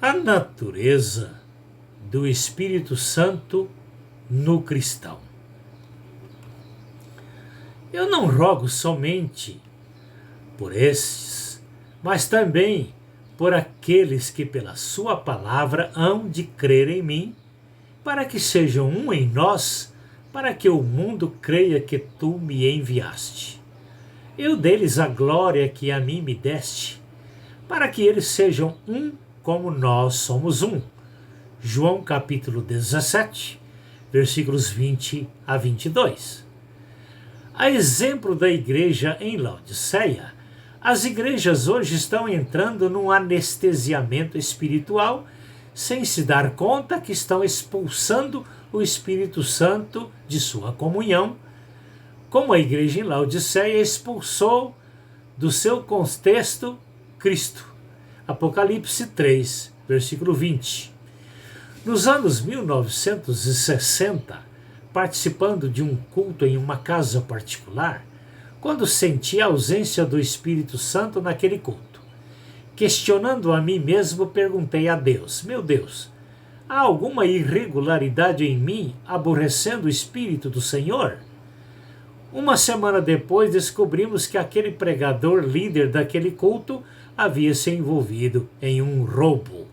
A natureza do Espírito Santo no cristão. Eu não rogo somente por estes, mas também por aqueles que pela sua palavra hão de crer em mim, para que sejam um em nós, para que o mundo creia que tu me enviaste. Eu deles a glória que a mim me deste, para que eles sejam um como nós somos um. João capítulo 17, versículos 20 a 22. A exemplo da igreja em Laodiceia, as igrejas hoje estão entrando num anestesiamento espiritual, sem se dar conta que estão expulsando o Espírito Santo de sua comunhão, como a igreja em Laodiceia expulsou do seu contexto Cristo. Apocalipse 3, versículo 20. Nos anos 1960, participando de um culto em uma casa particular, quando senti a ausência do Espírito Santo naquele culto, questionando a mim mesmo, perguntei a Deus: meu Deus, há alguma irregularidade em mim, aborrecendo o Espírito do Senhor? Uma semana depois, descobrimos que aquele pregador líder daquele culto havia se envolvido em um roubo.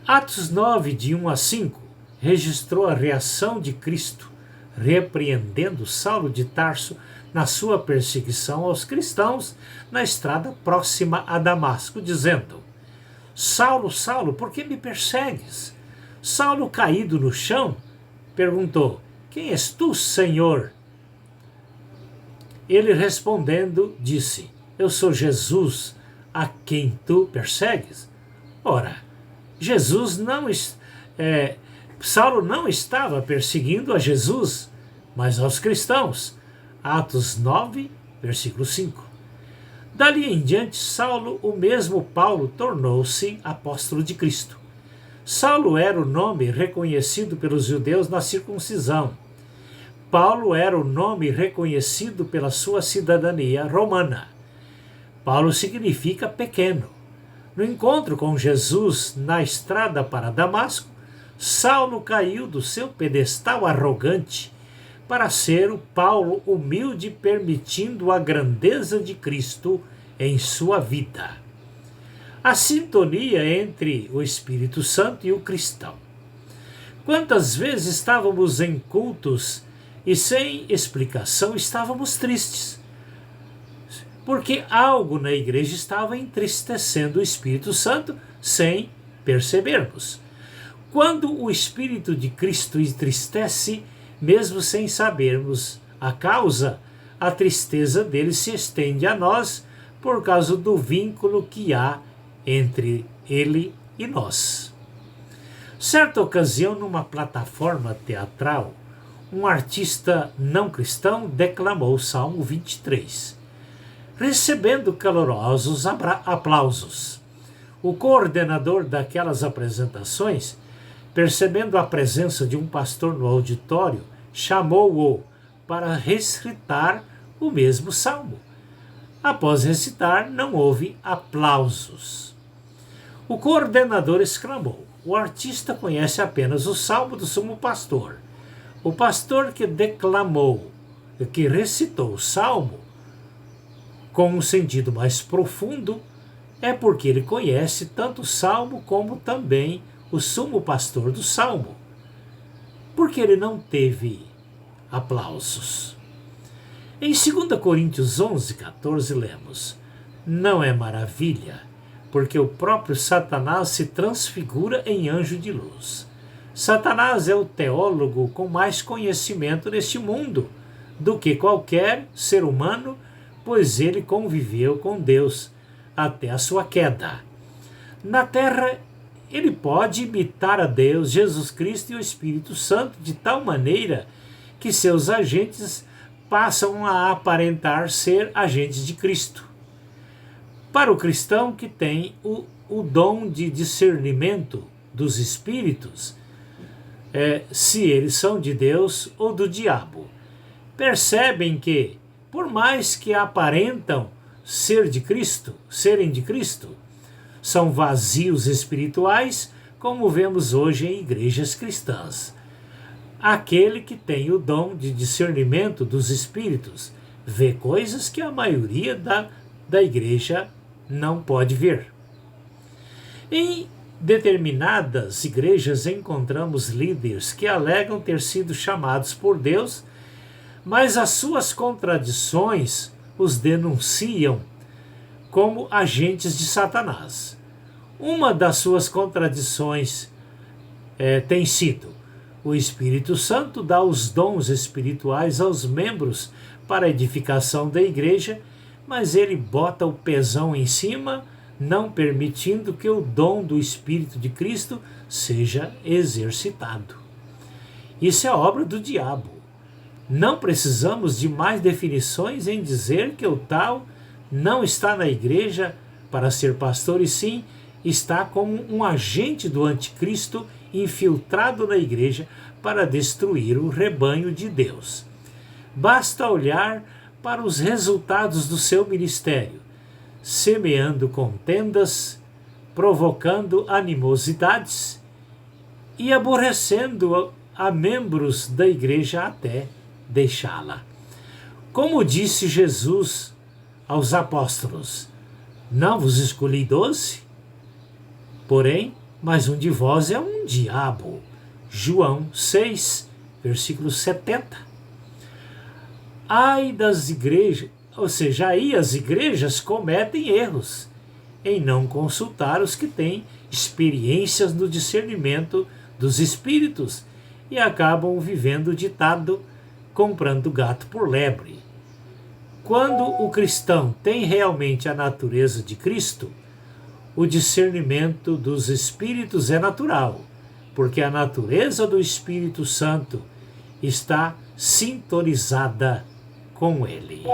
Atos 9, de 1 a 5, registrou a reação de Cristo, repreendendo Saulo de Tarso na sua perseguição aos cristãos na estrada próxima a Damasco, dizendo: Saulo, Saulo, por que me persegues? Saulo, caído no chão, perguntou: quem és tu, Senhor? Ele respondendo, disse: eu sou Jesus, a quem tu persegues. Ora, Saulo não estava perseguindo a Jesus, mas aos cristãos. Atos 9, versículo 5. Dali em diante, Saulo, o mesmo Paulo, tornou-se apóstolo de Cristo. Saulo era o nome reconhecido pelos judeus na circuncisão. Paulo era o nome reconhecido pela sua cidadania romana. Paulo significa pequeno. No encontro com Jesus na estrada para Damasco, Saulo caiu do seu pedestal arrogante para ser o Paulo humilde, permitindo a grandeza de Cristo em sua vida. A sintonia entre o Espírito Santo e o cristão. Quantas vezes estávamos em cultos e sem explicação estávamos tristes, porque algo na igreja estava entristecendo o Espírito Santo sem percebermos. Quando o Espírito de Cristo entristece, mesmo sem sabermos a causa, a tristeza dele se estende a nós por causa do vínculo que há entre ele e nós. Certa ocasião, numa plataforma teatral, um artista não cristão declamou o Salmo 23, recebendo calorosos aplausos. O coordenador daquelas apresentações, percebendo a presença de um pastor no auditório, chamou-o para recitar o mesmo salmo. Após recitar, não houve aplausos. O coordenador exclamou: o artista conhece apenas o salmo do sumo pastor. O pastor que declamou, que recitou o salmo com um sentido mais profundo, é porque ele conhece tanto o salmo como também o sumo pastor do salmo. Porque ele não teve aplausos. Em 2 Coríntios 11, 14, lemos: não é maravilha, porque o próprio Satanás se transfigura em anjo de luz. Satanás é o teólogo com mais conhecimento neste mundo do que qualquer ser humano, pois ele conviveu com Deus até a sua queda. Na terra, ele pode imitar a Deus, Jesus Cristo e o Espírito Santo de tal maneira que seus agentes passam a aparentar ser agentes de Cristo. Para o cristão que tem o dom de discernimento dos espíritos, se eles são de Deus ou do diabo, percebem que, por mais que aparentam serem de Cristo, são vazios espirituais, como vemos hoje em igrejas cristãs. Aquele que tem o dom de discernimento dos espíritos vê coisas que a maioria da igreja não pode ver. Em determinadas igrejas encontramos líderes que alegam ter sido chamados por Deus, mas as suas contradições os denunciam como agentes de Satanás. Uma das suas contradições tem sido: o Espírito Santo dá os dons espirituais aos membros para a edificação da igreja, mas ele bota o pezão em cima, não permitindo que o dom do Espírito de Cristo seja exercitado. Isso é obra do diabo. Não precisamos de mais definições em dizer que o tal não está na igreja para ser pastor, e sim está como um agente do anticristo infiltrado na igreja para destruir o rebanho de Deus. Basta olhar para os resultados do seu ministério: semeando contendas, provocando animosidades e aborrecendo a membros da igreja até deixá-la. Como disse Jesus aos apóstolos: não vos escolhi 12? Porém, mais um de vós é um diabo. João 6, versículo 70. Ai das igrejas, ou seja, aí as igrejas cometem erros em não consultar os que têm experiências no discernimento dos espíritos e acabam vivendo o ditado comprando gato por lebre. Quando o cristão tem realmente a natureza de Cristo, o discernimento dos espíritos é natural, porque a natureza do Espírito Santo está sintonizada com ele.